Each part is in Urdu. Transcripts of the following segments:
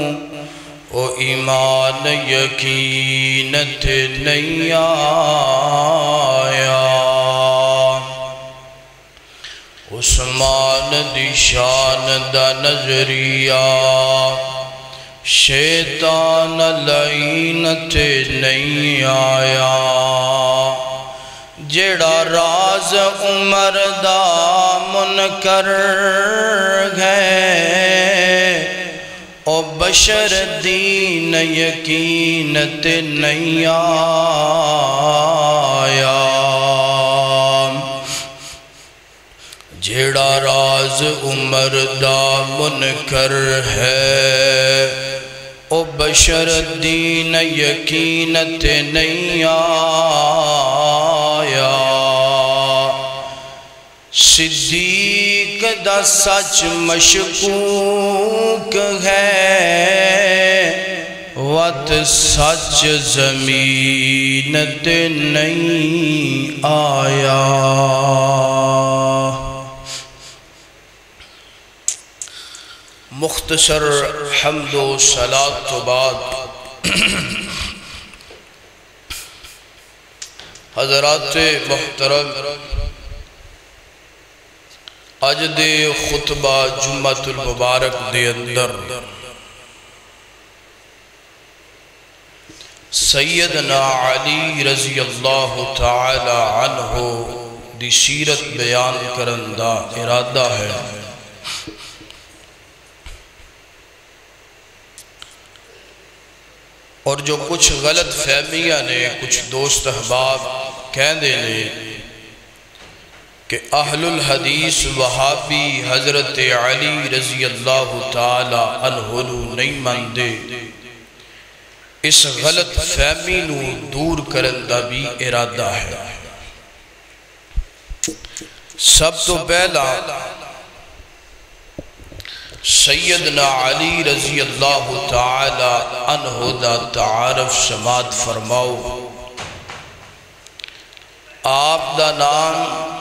او ایمان یقینت نہیں آیا عثمان دی شان دا نظریہ شیطان لعینت نہیں آیا جیڑا راز عمر دا منکر گئے او بشر دین یقینت نہیں آیا جیڑا راز عمر دا منکر ہے او بشر دین یقینت نہیں آیا صدیق دا سچ مشکوک ہے وت سچ زمینت نہیں آیا مختصر حمد و صلاۃ تو بعد حضرات محترم اج دے خطبہ جمعۃ المبارک دے اندر سیدنا علی رضی اللہ تعالی عنہ دی سیرت بیان کرن دا ارادہ ہے اور جو کچھ غلط فہمیاں نے کچھ دوست احباب کہندے نے کہ اہل الحدیث وہابی حضرت علی رضی اللہ تعالی عنہ نہیں مندے اس غلط فہمی نو دور کرن دا بھی ارادہ ہے سب تو پہلا سیدنا علی رضی اللہ تعالی عنہ دا تعارف سماعت فرماؤ آپ دا نام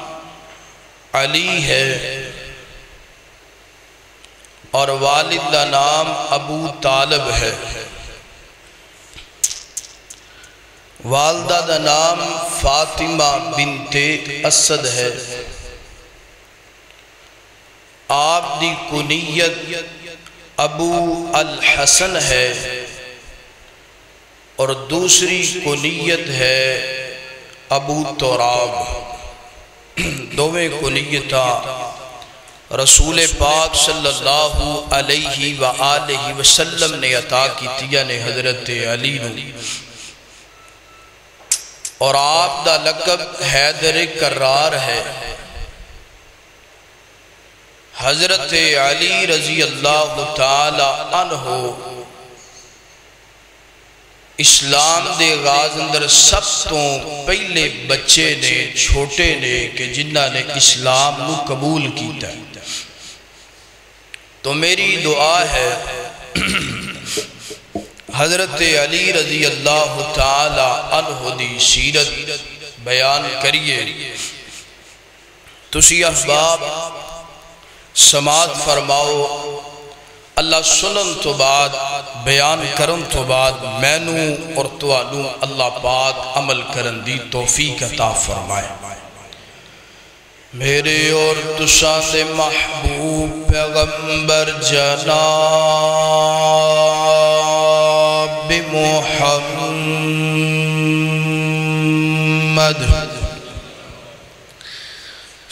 علی ہے اور والد دا نام ابو طالب ہے والدہ دا نام فاطمہ بنت اسد ہے آپ دی کنیت ابو الحسن ہے اور دوسری کنیت ہے ابو تراب دوویں کنیتاں رسول پاک صلی اللہ علیہ وآلہ وسلم نے عطا کیتیا نے حضرت علی نو اور آپ دا لقب حیدر کرار ہے حضرت علی رضی اللہ تعالی عنہ اسلام دے غاز اندر سب تو پہلے بچے نے چھوٹے نے کہ جنہ نے اسلام نو قبول کیتا تو میری دعا ہے حضرت علی رضی اللہ تعالی عنہ دی سیرت بیان کریے تسی احباب سماعت فرماؤ اللہ سنن تو بعد بیان کرن تو بعد مینو اور توانو اللہ پاک عمل کرن دی توفیق عطا فرمائے میرے اور تساں دے محبوب پیغمبر جناب محمد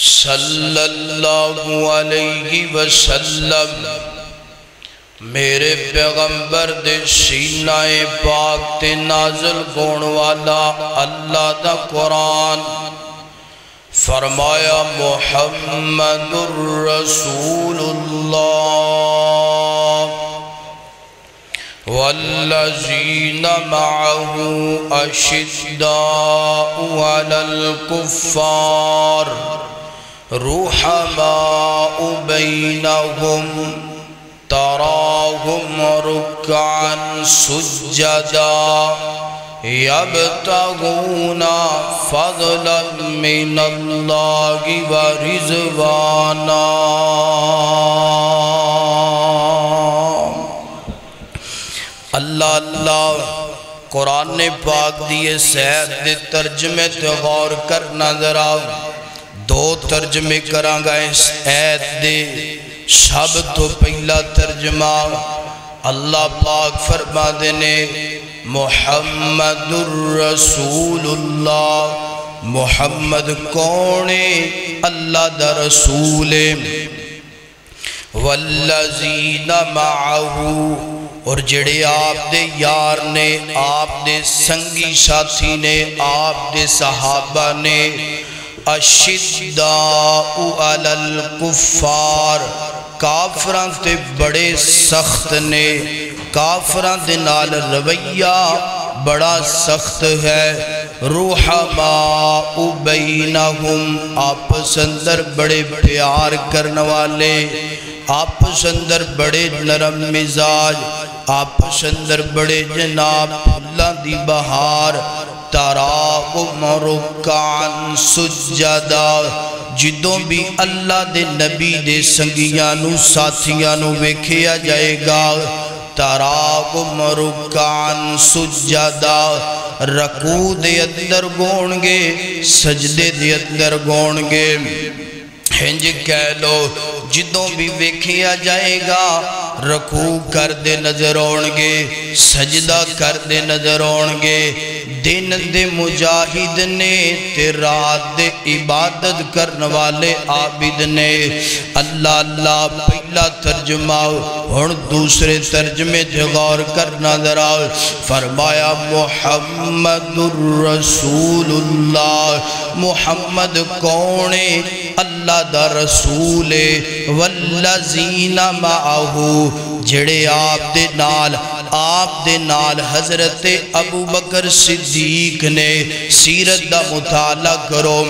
صلی اللہ علیہ وسلم میرے پیغمبر دے سینہ پاک تے نازل کون والا اللہ دا قرآن فرمایا محمد الرسول اللہ والذین معه اشداء علی الکفار رحماء بینہم تراہم رکعا سجدا یبتغون فضلا من اللہ ورضوانا اللہ اللہ قرآن پاک دیے سید دے ترجمے تے غور کرنا ذرا دو ترجمے کرانگا اس ایت دے شب تو پہلا ترجمہ اللہ پاک فرما دینے محمد الرسول اللہ محمد کونے اللہ دا رسول والذین معہو اور جڑے آپ دے یار نے آپ دے سنگی ساتھی نے آپ دے صحابہ نے اشداء علی الکفار کافران تے بڑے سخت نے کافران دے نال رویہ بڑا سخت ہے رحماء بینہم آپس اندر بڑے پیار کرنے والے آپس اندر بڑے نرم مزاج آپس اندر بڑے جناب پھلاں دی بہار تراہم رکعاً سجدہ جدوں بھی اللہ دے نبی دے سنگیانو ساتھیانو ویکھیا جائے گا تراہم رکعاً سجدہ رکوع دے اندر گونگے سجدے دے اندر گونگے ہنج کہہ لو جدوں بھی ویکھیا جائے گا رکوع کر دے نظر آنگے سجدہ کر دے نظر آنگے دن دے مجاہد نے تے رات دے عبادت کرنے والے عابد نے اللہ اللہ پہلا ترجمہ اور دوسرے ترجمے تے غور کرنا ذرا فرمایا محمد الرسول اللہ محمد کونے اللہ دا رسول والذین معہو جڑے آپ دے نال حضرت ابو بکر صدیق نے سیرت دا مطالعہ کرو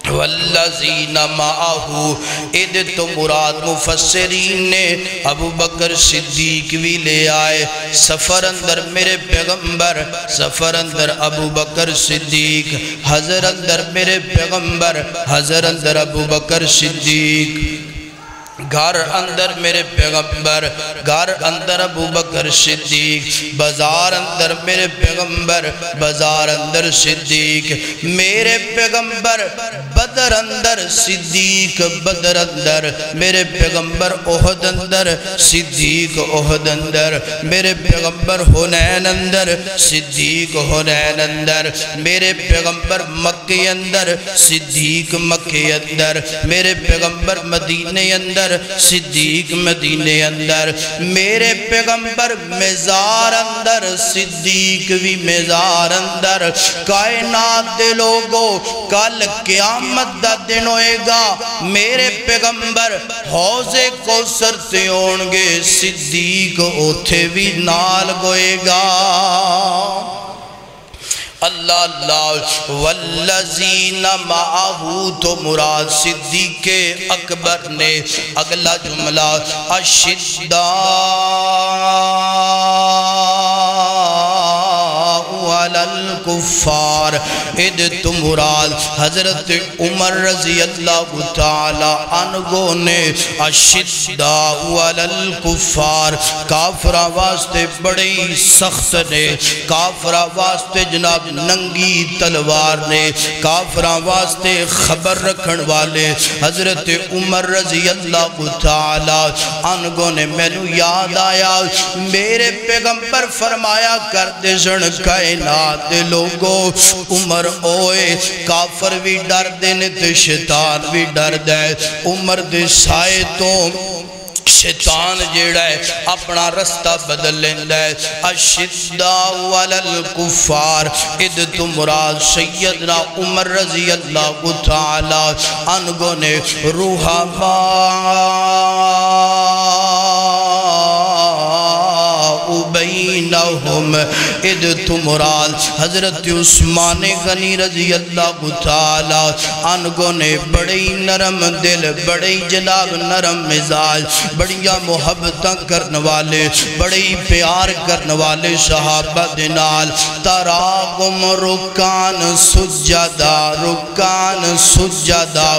والذین معہو اد تو مراد مفسرین نے ابو بکر صدیق بھی لے آئے سفر اندر میرے پیغمبر سفر اندر ابو بکر صدیق حضر اندر میرے پیغمبر حضر اندر ابو بکر صدیق گھر اندر میرے پیغمبر گھر اندر ابو بکر صدیق بازار اندر میرے پیغمبر بازار اندر صدیق میرے پیغمبر بدر اندر صدیق بدر اندر میرے پیغمبر احد اندر صدیق احد اندر میرے پیغمبر حنین اندر صدیق حنین اندر میرے پیغمبر مکہ اندر صدیق مکہ اندر میرے پیغمبر مدینہ اندر صدیق مدینے اندر میرے پیغمبر مزار اندر صدیق بھی مزار اندر کائنات دے لوگوں کل قیامت دا دن ہوئے گا میرے پیغمبر حوض کوثر تے ہونگے صدیق اوتھے بھی نال گوئے گا اللہ اللہ والذین معہو تو مراد صدیق اکبر نے اگلا جملہ اشداء علی الکفار اد تو مراد حضرت عمر رضی اللہ تعالی عنہ نے اشداء علی الکفار کافرہ واسطے بڑی سخت نے کافرہ واسطے جناب ننگی تلوار نے کافرہ واسطے خبر رکھن والے حضرت عمر رضی اللہ تعالی عنہ نے میں نو یاد آیا میرے پیغمبر فرمایا کرتے سن کائنات لوگوں عمر اوئے کافر بھی ڈر دینے تے شیطان بھی ڈر دے عمر دے سائے تو شیطان جیڑا ہے اپنا رستہ بدل لیندہ ہے اشداء علی الکفار اد تو مراد سیدنا عمر رضی اللہ تعالی عنہ نے رحماء بینہم اد تو مراد حضرت عثمان غنی رضی اللہ تعالی عنہ نے بڑی نرم دل بڑی جناب نرم مزاج بڑیا محبتاں کرنے والے بڑی پیار کرنے والے صحابہ دنال تراہم رکعاً سجدہ رکعاً سجدہ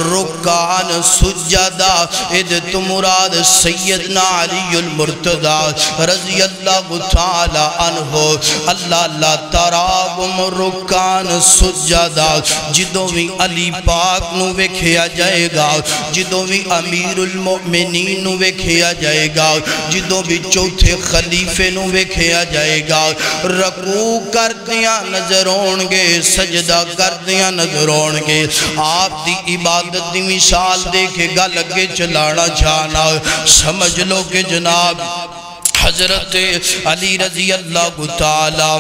رکعاً سجدہ اد تو مراد سیدنا علی المرتضی رضی اللہ تعالی عنہ اللہ اللہ تراہم رکان سجدہ جدوں بھی علی پاک نو ویکھیا جائے گا جدوں بھی امیر المؤمنین نو ویکھیا جائے گا جدوں بھی چوتھے خلیفے نو ویکھیا جائے گا رکوع کر دیا نظر ہونگے سجدہ کر دیا نظر ہونگے آپ دی عبادت دی مثال دیکھے گا لگے چلانا چاہنا سمجھ لو کہ جناب حضرت علی رضی اللہ تعالی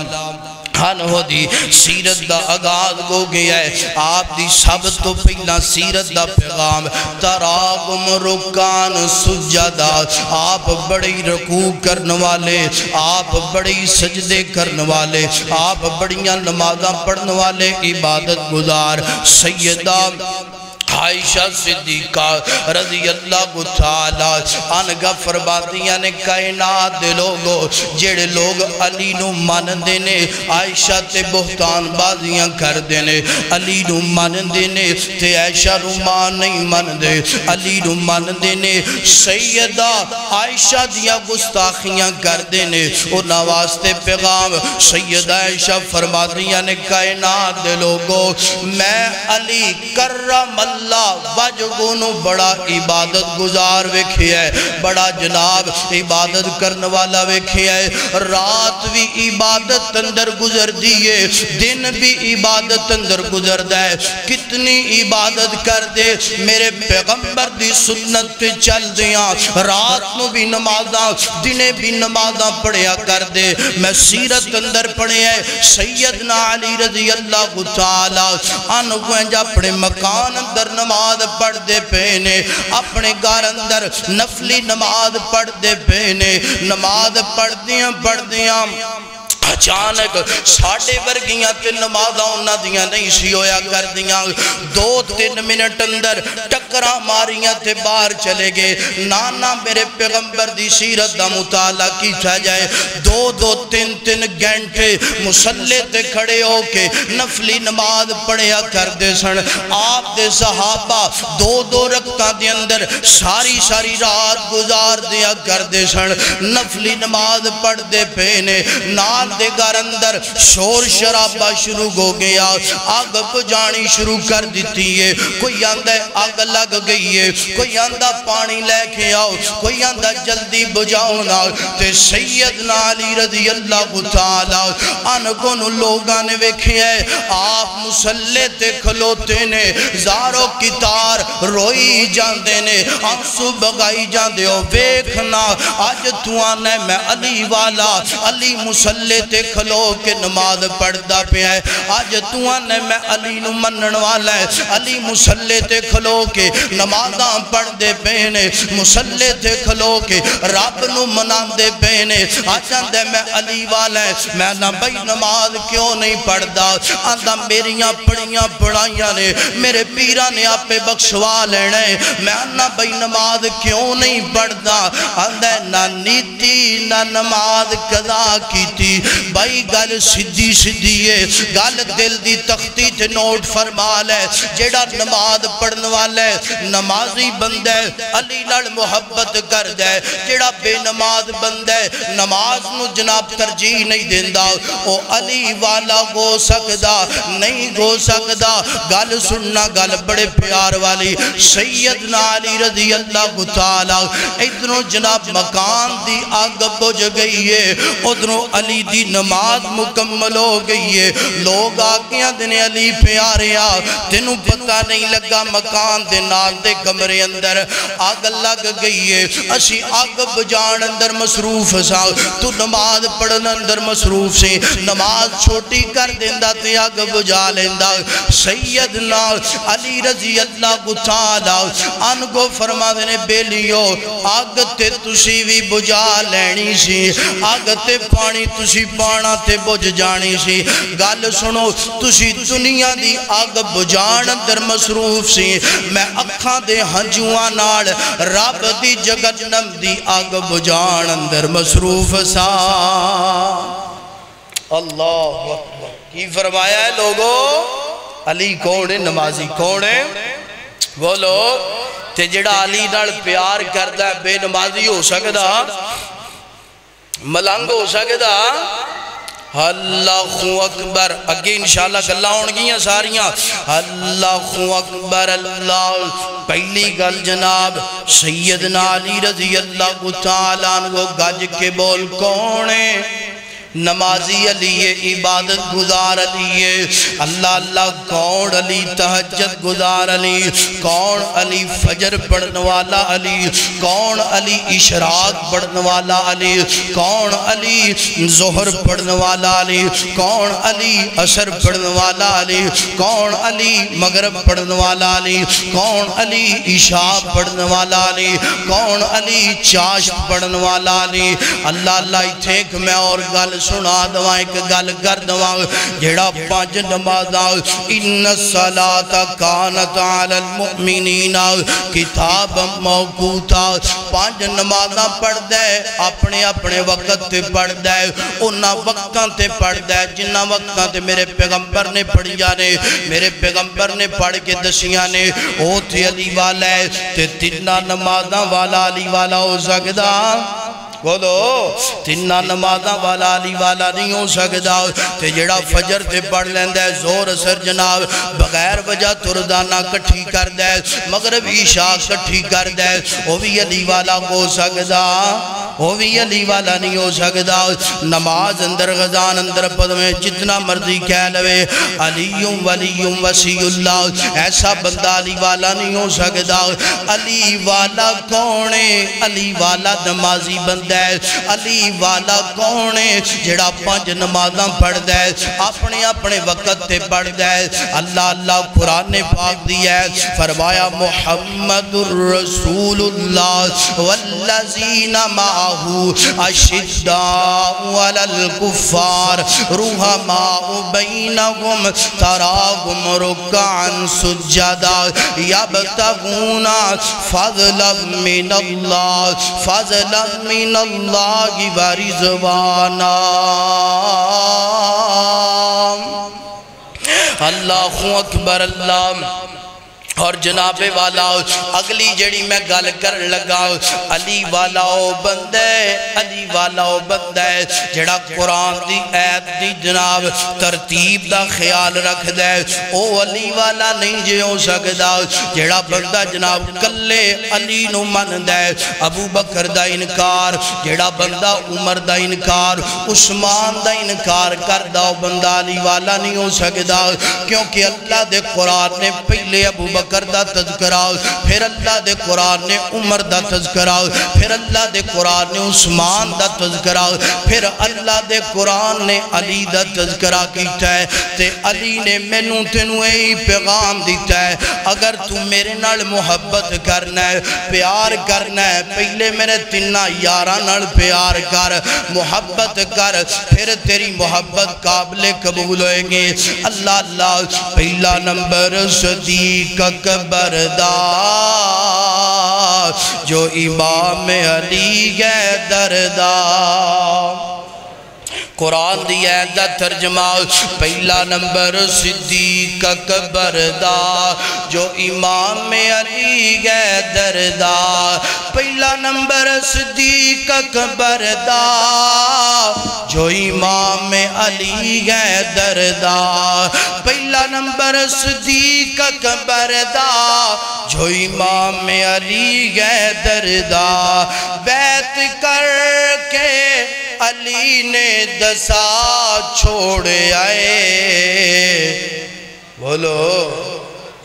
عنہ دی سیرت دا آغاز ہو گیا ہے آپ دی سب تو پہلا سیرت دا پیغام تراہم رکان سجدہ آپ بڑی رکوع کرنے والے آپ بڑی سجدے کرنے والے آپ بڑیاں نمازاں پڑھنے والے عبادت گزار سیدہ عائشہ صدیقہ رضی اللہ تعالی عنہ فرماتیاں نے کائنات دے لوگو جڑے لوگ علی نو مان دینے عائشہ تے بہتان بازیاں کر دینے علی نو مان دینے تے عائشہ نو مان نہیں مان دے علی نو مان دینے سیدہ عائشہ دیا گستاخیاں کر دینے اور نواستے پیغام سیدہ عائشہ فرماتیاں نے کائنات دے لوگو میں علی کرم اللہ وجگونو بڑا عبادت گزار ویکھیا ہے بڑا جناب عبادت کرنے والا ویکھیا ہے رات بھی عبادت اندر گزر دیئے دن بھی عبادت اندر گزر دائے کتنی عبادت کر دے میرے پیغمبر دی سنت پہ چل دیا رات نو بھی نمازاں دنے بھی نمازاں پڑھیا کر دے میں سیرت اندر پڑھے ہے سیدنا علی رضی اللہ تعالی عنہ جا اپنے مکان اندر نماز پڑھ دے پینے اپنے گھر اندر نفلی نماز پڑھ دے پینے نماز پڑھ دیاں اچانک ساڑھے ورگیاں تے نمازاں انہاں دیاں نہیں سی ہویا کر دیاں 2-3 منٹ اندر ٹکرا ماریاں تے باہر چلے گئے نانا میرے پیغمبر دی سیرت دا مطالعہ کی تھا جائے 2-3 گھنٹے مسلح تے کھڑے ہو کے نفلی نماز پڑھیا کر دے سن آپ دے صحابہ 2 رکعتاں دے اندر ساری رات گزار دیا کر دے سن نفلی نماز پڑھ دے پینے نال دے گھر اندر شور شرابہ شروع ہو گیا آگ بجانی شروع کر دیتی ہے کوئی آندہ آگ لگ گئی ہے کوئی آندہ پانی لے کے آؤ کوئی آندہ جلدی بجاؤنا تے سیدنا علی رضی اللہ تعالی عنہ کو لوگاں نے ویکھے ہیں آپ مسلح تے کھلوتے نے زارو کتار روئی جاندے نے آنسو بگائی جاندے ہو ویکھنا آج تو آنے میں علی والا علی مسلح تے کھلو کے نماز پڑھدا پہ ہے آج تو آنے میں علی نو منن والا ہے علی مسلح تے کھلو کے نمازاں پڑھ دے پینے مسلح تے کھلو کے رب نو منان دے پینے آج آندے میں علی والا ہے میں نہ بھئی نماز کیوں نہیں پڑھدا آندہ میریاں پڑھیاں پڑھائیاں نے میرے پیرہ نے آپ پہ بخشوا لینے میں نہ بھئی نماز کیوں نہیں پڑھدا آندہ نہ نیتی نہ نماز قضا کی تھی بھائی گل سدھی ہے گل دل دی تختی تے نوٹ فرما لے جیڑا نماز پڑھن والا ہے نمازی بندہ ہے علی لڑ محبت کر دے جیڑا بے نماز بندہ ہے نماز نو جناب ترجیح نہیں دیندہ او علی والا گو سکدا نہیں گو سکدا گل سننا گل بڑے پیار والی سیدنا علی رضی اللہ تعالی ادھروں جناب مکان دی آگ بجھ گئی ہے ادھروں علی دی نماز مکمل ہو گئی ہے لوگ آگیاں دنے علی پیارے تینوں پتہ نہیں لگا مکان دے نال دے کمرے اندر آگ لگ گئی ہے اسی آگ بجان اندر مصروف سا تو نماز پڑھن اندر مصروف سے نماز چھوٹی کر دیندہ تے آگ بجا لیندہ سیدنا علی رضی اللہ تعالی عنہ کو فرما دینے بیلیو آگ تے تسی بھی بجا لینی سی آگ تے پانی تسی پانا تے بجھ جانی سی گل سنو تسی دنیا دی آگ بجان اندر مصروف سی میں اکھاں دے ہنجوان نال رب دی جگنم دی آگ بجان اندر مصروف سا اللہ اکبر کی فرمایا ہے لوگو علی کون ہے نمازی کون ہے وہ لوگ تے جڑا علی نال پیار کردہ ہے بے نمازی ہو سکتا ملنگ ہو سکتا اللہ اکبر اگے انشاءاللہ گلہ ہونگیاں ساریاں اللہ اکبر اللہ پہلی گل جناب سیدنا علی رضی اللہ تعالیٰ عنہ گج کے بول کونے نمازی علی عبادت گزار علی اللہ اللہ کون علی تہجد گزار علی کون علی فجر پڑھنے والا علی کون علی اشراق پڑھنے والا علی کون علی ظہر پڑھنے والا علی کون علی عصر پڑھنے والا علی کون علی مغرب پڑھنے والا علی کون علی عشاء پڑھنے والا علی کون علی چاشت پڑھنے والا علی اللہ اللہ اتھیک میں اور گل سنا دواں ایک گل کر دواں جڑا پانچ نمازاں ان الصلاۃ کانت علی المؤمنین کتاب موقوتا پانچ نمازاں پڑھ دے اپنے اپنے وقت تے پڑھ دے انہاں وقتاں تے پڑھ دے جنہاں وقتاں تے میرے پیغمبر نے پڑھیا نے میرے پیغمبر نے پڑھ کے دسیاں نے او تھے علی والا تے تینہ نمازاں والا علی والا ہو سکدا بولو تینہ نمازاں والا علی والا نہیں ہو سکتا تے جڑا فجر تے پڑھ لیندے زور اثر جناب بغیر وجہ تردانہ کٹھی کر دے مغرب عشاء کٹھی کر دے وہ بھی علی والا ہو سکتا وہ بھی علی والا نہیں ہو سکتا نماز اندر غزان اندر پد میں جتنا مرضی کہہ لوے علیوں ولیوں وسیع اللہ ایسا بندہ علی والا نہیں ہو سکتا علی والا کونے علی والا نمازی بندہ علی والا کونے جڑا پانچ نمازاں پڑھ دے اپنے اپنے وقت تے پڑھ دے اللہ اللہ قرآن نے پاک دیا ہے فرمایا محمد الرسول اللہ والذین معہو اشداء علی الکفار رحماء بینہم تراہم رکعا سجدا یبتغون فضلا من اللہ فضلا من اللہ ورضوانا اللہ اکبر اللہ اور جناب والا اگلی جڑی میں گل کر لگا علی والا او بندے علی والا او بندے جڑا قرآن دی ایت دی جناب ترتیب دا خیال رکھ دے او علی والا نہیں جے ہو سکدا جڑا بندہ جناب کلے علی نو من دے ابو بکر دا انکار جڑا بندہ عمر دا انکار عثمان دا انکار کر دا بندہ علی والا نہیں ہو سکدا کیونکہ اللہ دے قرآن نے پہلے ابو بکر دا تذکرہ پھر اللہ دے قرآن نے عمر دا تذکرہ پھر اللہ دے قرآن نے عثمان دا تذکرہ پھر اللہ دے قرآن نے علی دا تذکرہ کیتا ہے تے علی نے مینوں تینوں اے پیغام دیتا ہے اگر تو میرے نال محبت کرنا ہے پیار کرنا ہے پہلے میرے تینہ یاراں نال پیار کر محبت کر پھر تیری محبت قابل قبول ہوئیں گے اللہ اللہ پہلا نمبر صدیق اکبر دا جو امام علی حیدر دا قرآن دی ایت دا ترجمہ پہلا نمبر صدیق اکبر دا جو امام علی حیدر دا پہلا نمبر صدیق اکبر دا جو امام علی حیدر دا پہلا نمبر صدیق اکبر دا جو امام علی حیدر دا بیعت کر کے علی نے دسا چھوڑ آئے بولو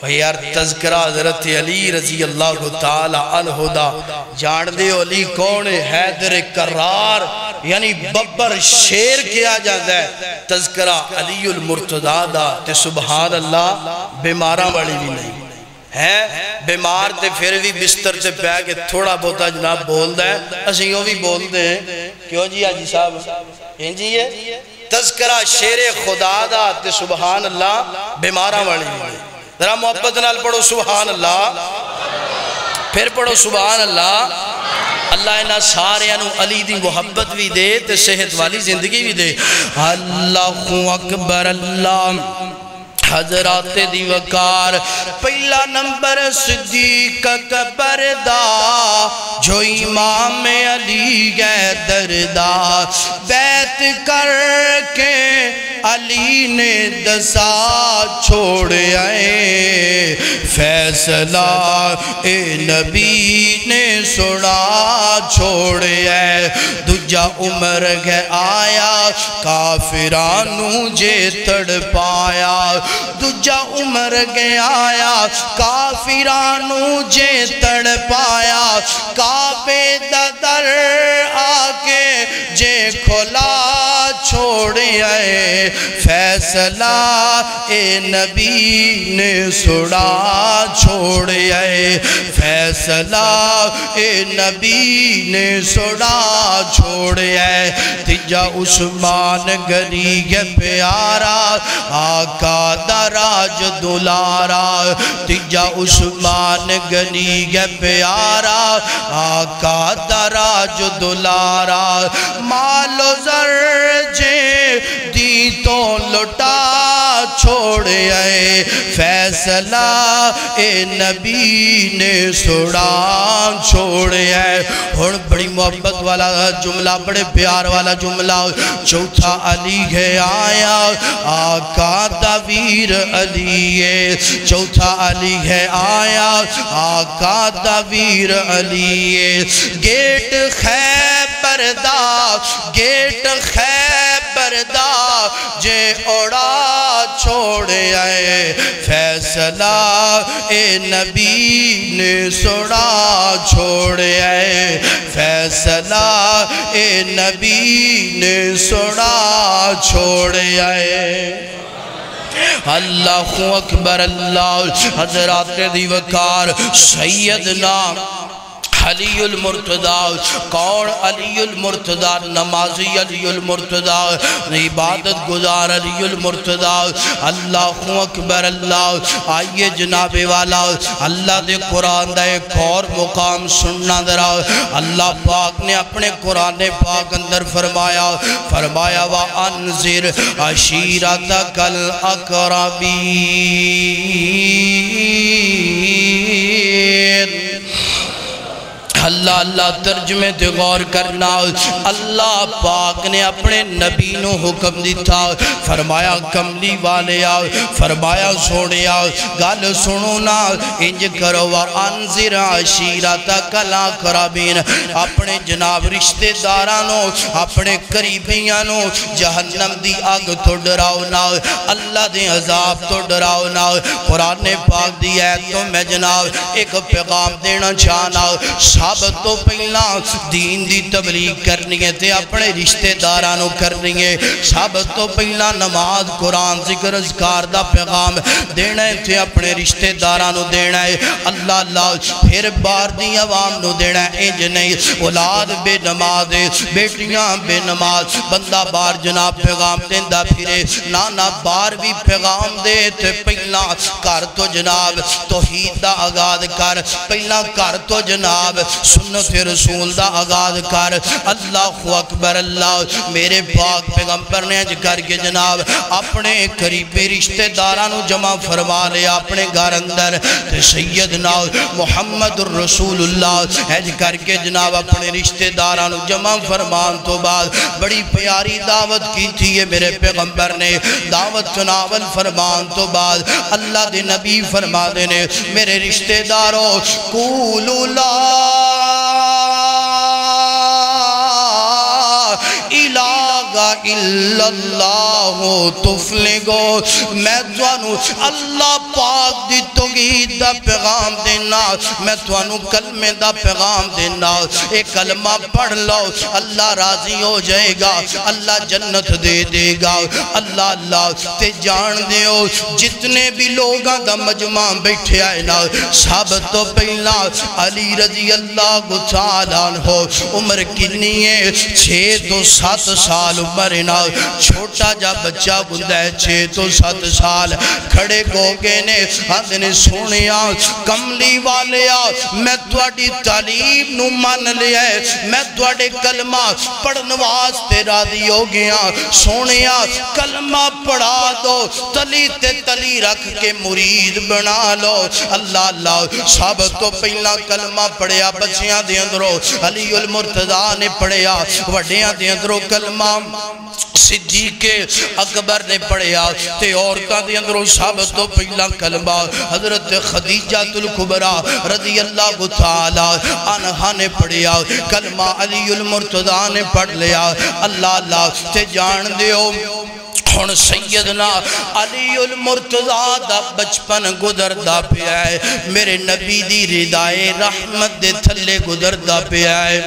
یار تذکرہ حضرت علی رضی اللہ تعالی عنہ دا جان دے علی کون حیدر کرار یعنی ببر شیر کیا جاتا ہے تذکرہ علی المرتضی دا تے سبحان اللہ بیماراں والی بھی نہیں ہے بیمار تے پھر بھی بستر سے پہ کے تھوڑا بہتا جناب بول دے اسی یوں بھی بول دے کیوں جی آجی صاحب جی ہے تذکرہ شیر خدا دا تے سبحان اللہ بیماراں والی بھی ذرا محبت نال پڑھو سبحان اللہ پھر پڑھو سبحان اللہ اللہ انہا سارے انہوں علی دی محبت بھی دے تے صحت والی زندگی بھی دے اللہ اکبر اللہ حضرات دی وقار پہلا نمبر صدیق اکبر دا جو امام علی حیدر دا بیعت کر کے علی نے دسا چھوڑ آئے فیصلہ اے نبی نے سنا چھوڑ آئے دجا عمر گے آیا کافرانو جے تڑ پایا دجا عمر گے آیا کافرانو جے تڑ پایا کعبے دا در آکے جے کھلا چھوڑ آئے فیصلہ اے نبی نے سڑا چھوڑ آئے فیصلہ اے نبی نے سڑا چھوڑ آئے تیجا عثمان گری گے پیارا آقا دراج دلارا تیجا عثمان گری گے پیارا آقا دراج دلارا مال و زر جے دی تو لٹا چھوڑ آئے فیصلہ اے نبی نے سڑا چھوڑ آئے اور بڑی محبت والا جملہ بڑے پیار والا جملہ چوتھا علی ہے آیا آقا دا ویر علی ہے چوتھا علی ہے آیا آقا دا ویر علی ہے گیٹ خیبر دا گیٹ خیبر دا جے اڑا چھوڑ آئے فیصلہ اے نبی نے سڑا چھوڑ آئے فیصلہ اے نبی نے سڑا چھوڑ آئے اللہ اکبر اللہ حضرات دی وقار سیدنا علی المرتضی کون علی المرتضی نمازی علی المرتضی عبادت گزار علی المرتضی اللہ اکبر اللہ آئیے جناب والا اللہ دے قرآن دا ایک اور مقام سننا درا اللہ پاک نے اپنے قرآن پاک اندر فرمایا وَأَنذِرْ عَشِيرَتَكَ الْأَقْرَبِينَ اللہ اللہ ترجمے تے غور کرنا اللہ پاک نے اپنے نبی نو حکم دیتا فرمایا کملی والے آؤ فرمایا سوڑے آؤ گال سنو نا انج کرو وَأَنذِرْ عَشِيرَتَكَ الْأَقْرَبِينَ اپنے جناب رشتے دارانو اپنے قریبیانو جہنم دی آگ تو ڈراؤ نا اللہ دے عذاب تو ڈراؤ نا قرآن پاک دی ایتوں میں جناب ایک پیغام دینا چاہنا ثابت تو پہلا دین دی تبلیغ کرنی ہے تے اپنے رشتے دارانو کرنی ہے ثابت تو پہلا نماز قرآن ذکر اذکار دا پیغام دینا ہے تے اپنے رشتے دارانو دینا ہے اللہ اللہ پھر بار دی عوام نو دینا ہے انج نہیں اولاد بے نماز بیٹیاں بے نماز بندہ بار جناب پیغام دیندہ پھرے نانا بار بھی پیغام دے تے پہلا کر تو جناب توحید دا آغاز کر پہلا کر تو جناب سنت رسول دا آغاز کر اللہ اکبر اللہ میرے پاک پیغمبر نے اج کر کے جناب اپنے قریبی رشتے دارانو جمع فرما لیا اپنے گھر اندر تے سیدنا محمد الرسول اللہ اج کر کے جناب اپنے رشتے دارانو جمع فرمان تو بعد بڑی پیاری دعوت کی تھی یہ میرے پیغمبر نے دعوت ناول فرمان تو بعد اللہ دے نبی فرما دینے میرے رشتے داروں قولوا لا الہ الا اللہ تفلگو میں توانو اللہ پاک دی توحید دا پیغام دینا میں توانو کلمے دا پیغام دینا ایک کلمہ پڑھ لو اللہ راضی ہو جائے گا اللہ جنت دے دے گا اللہ اللہ تے جان دیو جتنے بھی لوگاں دا مجمع بیٹھے آئے نا سب تو پہلا علی رضی اللہ تعالیٰ عنہ عمر کنی ہے 6 تو 7 سال مرنا چھوٹا جا بچہ گندہ ہے 6 تو 7 سال کھڑے گوگے نے ہاتھ نے سونیا کملی والیا میں تواڈی تعلیم نو مان لیا ہے میں تواڈے کلمہ پڑھن واسطے راضی ہو گیا سونیا کلمہ پڑھا دو تلی تے تلی رکھ کے مرید بنا لو اللہ اللہ سب تو پہلا کلمہ پڑھیا بچیاں دے اندروں علی المرتضیٰ نے پڑھیا وڈیاں دے اندروں کلمہ صدیق اکبر نے پڑھیا تے عورتاں دے اندروں سب تو پہلا کلمہ حضرت خدیجہ الکبریٰ رضی اللہ تعالی عنہا نے پڑھیا کلمہ علی المرتضیٰ نے پڑھ لیا اللہ اللہ تے جان دیو ہن سیدنا علی المرتضیٰ دا بچپن گزردا پیا ہے میرے نبی دی ردائے رحمت دے تھلے گزردا پیا ہے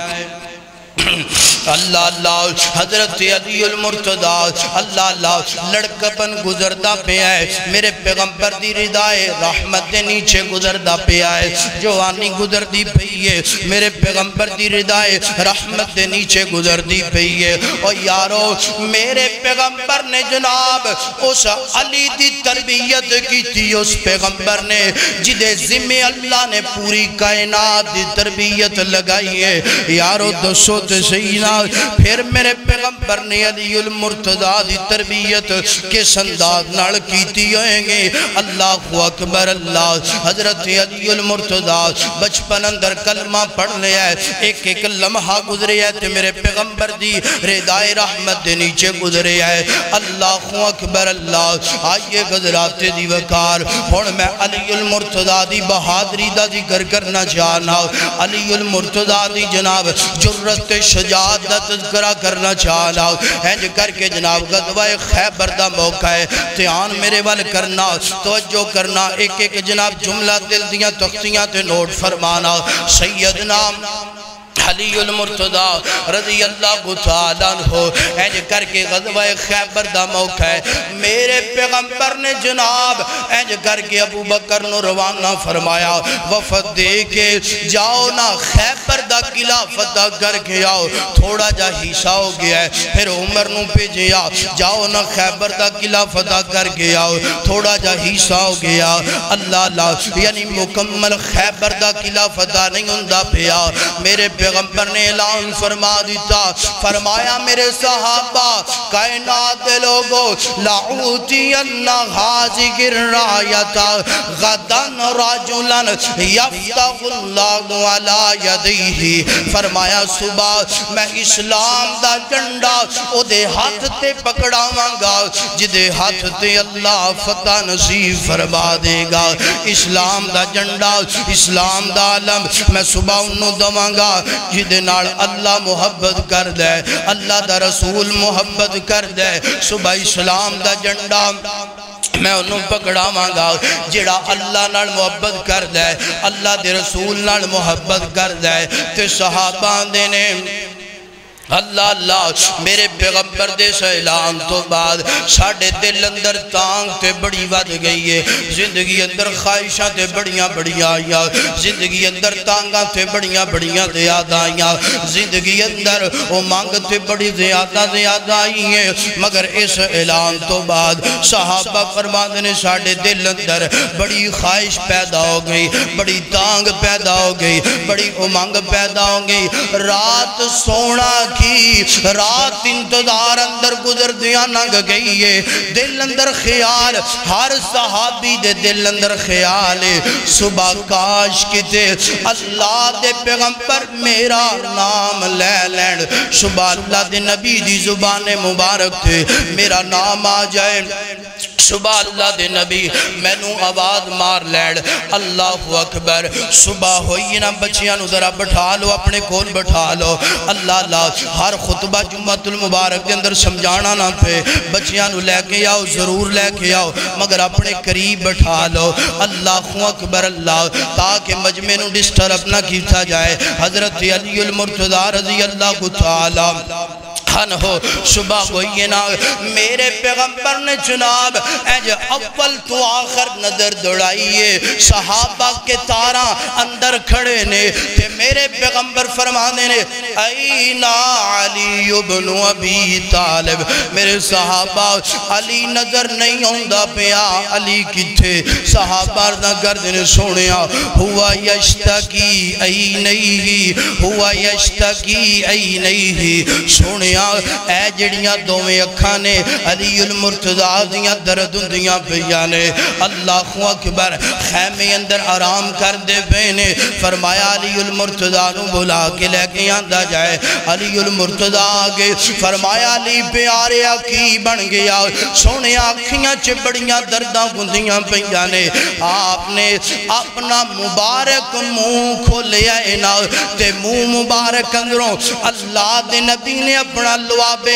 اللہ اللہ حضرت علی المرتضیٰ اللہ اللہ لڑکپن گزردہ پہ آئے میرے پیغمبر دی ردائے رحمت دے نیچے گزردہ پہ آئے جوانی گزردی پہی ہے میرے پیغمبر دی ردائے رحمت دے نیچے گزردی پہی ہے اور یارو میرے پیغمبر نے جناب اس علی دی تربیت کی تھی اس پیغمبر نے جدے ذمہ اللہ نے پوری کائنات دی تربیت لگائی ہے یارو دسو سیدنا پھر میرے پیغمبر نے علی المرتضیٰ دی تربیت کس انداز نال کیتی ہوئیں گے اللہ اکبر اللہ حضرت علی المرتضیٰ بچپن اندر کلمہ پڑھ لیا ہے ایک ایک لمحہ گزرے ہے تے میرے پیغمبر دی ردائے رحمت دے نیچے گزرے ہے اللہ اکبر اللہ آئیے گزرات دی وقار ہون میں علی المرتضیٰ دی بہادری دا ذکر کرنا چاہنا علی المرتضیٰ دی جناب جرت شجاعت دا تذکرہ کرنا چاہنا ہینج کر کے جناب غزوہ خیبر دا موقع ہے دھیان میرے وال کرنا توجہ کرنا ایک ایک جناب جملہ دل دیاں تختیاں تے نوٹ فرمانا سیدنا علی المرتضیٰ رضی اللہ تعالیٰ عنہ اینج کر کے غزوہ خیبر دا موقع ہے میرے پیغمبر نے جناب اینج کر کے ابو بکر نو روانہ فرمایا وفد دے کے جاؤ نا خیبر دا قلعہ فتح کر کے آؤ تھوڑا جا حصہ ہو گیا ہے پھر عمر نو بھیجیا جاؤ نا خیبر دا قلعہ فتح کر کے آؤ تھوڑا جا حصہ ہو گیا اللہ اللہ یعنی مکمل خیبر دا قلعہ فتح نہیں ہوندہ پیا میرے پیغمبر نے اعلان فرما دیتا فرمایا میرے صحابہ کائنات دے لوگو لعوتی اللہ حاضر الرایتا غدن رجلن یفتح اللہ علی یدیہ فرمایا صبح میں اسلام دا جنڈا او دے ہاتھ تے پکڑا مانگا جدے ہاتھ تے اللہ فتح نصیب فرما دے گا اسلام دا جنڈا اسلام دا علم میں صبح انہوں دوانگا جدے نال اللہ محبت کر دے اللہ دا رسول محبت کر دے صبح اسلام دا جنڈا میں انہوں پکڑا مانگا جڑا اللہ نال محبت کر دے اللہ دے رسول نال محبت کر دے تے صحابان دینے اللہ اللہ میرے پیغمبر دے سے اعلان تو بعد ساڑھے دل اندر تانگ تے بڑی ود گئی ہے زندگی اندر خواہشاں تے بڑیاں بڑیاں آئیاں زندگی اندر تانگاں تے بڑیاں بڑیاں زیادہ آئیاں زندگی اندر وہ مانگ تے بڑی زیادہ آئی ہیں مگر اس اعلان تو بعد صحابہ فرماتے نے ساڑھے دل اندر بڑی خواہش پیدا ہو گئی بڑی تانگ پیدا ہو گئی بڑی امنگ پیدا ہو گئی رات سونا کی رات انتظار اندر گزر دیا ننگ گئی ہے دل اندر خیال ہر صحابی دے دل اندر خیال ہے صبح کاش کتے اللہ دے پیغمبر میرا نام لے لین صبح اللہ دے نبی دی زبان مبارک تھے میرا نام آ جائے صبح اللہ دے نبی میں نو آواز مار لیڑ اللہ اکبر صبح ہوئی نا بچیاں نو ذرا بٹھا لو اپنے کول بٹھا لو اللہ اللہ ہر خطبہ جمعۃ المبارک کے اندر سمجھانا نہ پہ بچیاں نو لے کے آؤ ضرور لے کے آؤ مگر اپنے قریب بٹھا لو اللہ اکبر اللہ تاکہ مجمع نو ڈسٹرب نہ کیتا جائے حضرت علی المرتضیٰ رضی اللہ تعالی ہو صبح ہوئی نا میرے پیغمبر نے جناب اج اول تو آخر نظر دوڑائیے صحابہ کے تاراں اندر کھڑے نے تے میرے پیغمبر فرمانے نے اینا علی ابن ابی طالب میرے صحابہ علی نظر نہیں ہوندہ پیا علی کتھے صحابہ نہ گردن سونیا ہوا یشتکی اینیہ ہوا یشتکی اینیہ سونیا اے جڑیاں دوویں اکھاں نے علی المرتضیٰ دیاں درد دیاں پیانے اللہ اکبر خیمے اندر آرام کر دے بینے فرمایا علی المرتضیٰ نو بلا کے لے کے آندہ جائے علی المرتضیٰ آگے فرمایا علی پیارے کی بن گیا سونے آنکھیاں چبڑیاں درداں گندیاں پیانے آپ نے اپنا مبارک منہ کھولے آئے نا تے منہ مبارک اندروں اللہ دے نبی نے اپنا لواب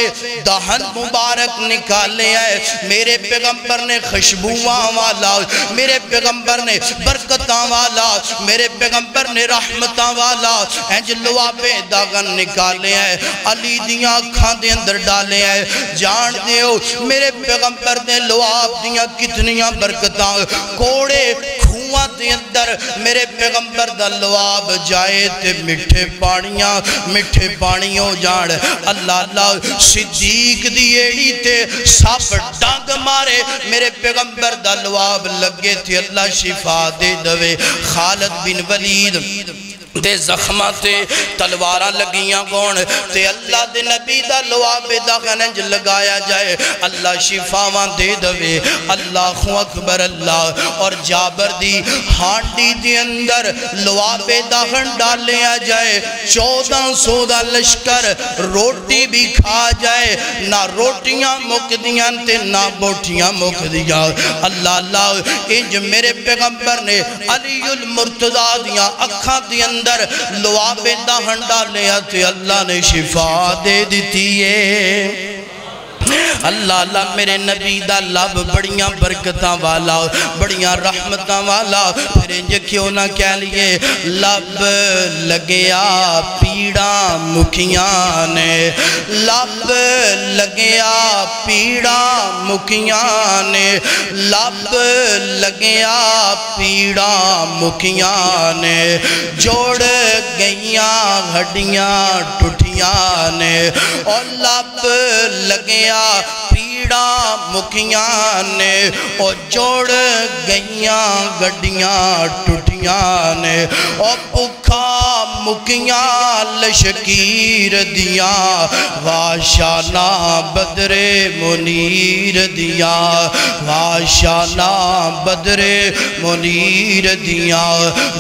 دہن مبارک نکالے آئے میرے پیغمبر نے خوشبوواں والا میرے پیغمبر نے برکتاں والا میرے پیغمبر نے رحمتاں والا انج لواب دہن نکالے آئے علی دیاں کھان دے اندر ڈالے آئے جان دیو میرے پیغمبر نے لواب دیاں کتنیاں برکتاں کوڑے کھواں دے اندر میرے پیغمبر دا لواب جائے تے مٹھے پانیوں جان اللہ اللہ صدیق دی ایڑی تے ساپ ڈانگ مارے میرے پیغمبر دا لواب لگے تھے اللہ شفا دے دوے خالد بن ولید دے زخماتے تلوارہ لگیاں گون تے اللہ دے نبی دا لواب دا غنج لگایا جائے اللہ شفاواں دے دوے اللہ اکبر اللہ اور جابر دی ہانڈی دے اندر لواب دا غن ڈالیا جائے 1400 دا لشکر روٹی بھی کھا جائے نہ روٹیاں مک دیاں تے نہ بوٹیاں مک دیاں اللہ اللہ انج میرے پیغمبر نے علی المرتضیٰ دیاں اکھاں دے اندر لواب دہن ڈالیا تے اللہ نے شفا دے دیتی ہے اللہ اللہ میرے نبی دا لب بڑیاں برکتاں والا بڑیاں رحمتاں والا پھر انجھے کیوں نہ کہہ لیے لب لگیا پیڑاں مکیاں نے لب لگیا پیڑاں مکیاں نے لب لگیا پیڑاں مکیاں نے جوڑ گئیاں ہڈیاں ٹوٹیاں نے اور لب لگیا پیڑاں مکیاں نے اور جوڑ گئیاں گڈیاں ٹوٹیاں نے اور بکھا مکیاں لشکیر دیاں واشانہ بدر منیر دیاں واشانہ بدر منیر دیاں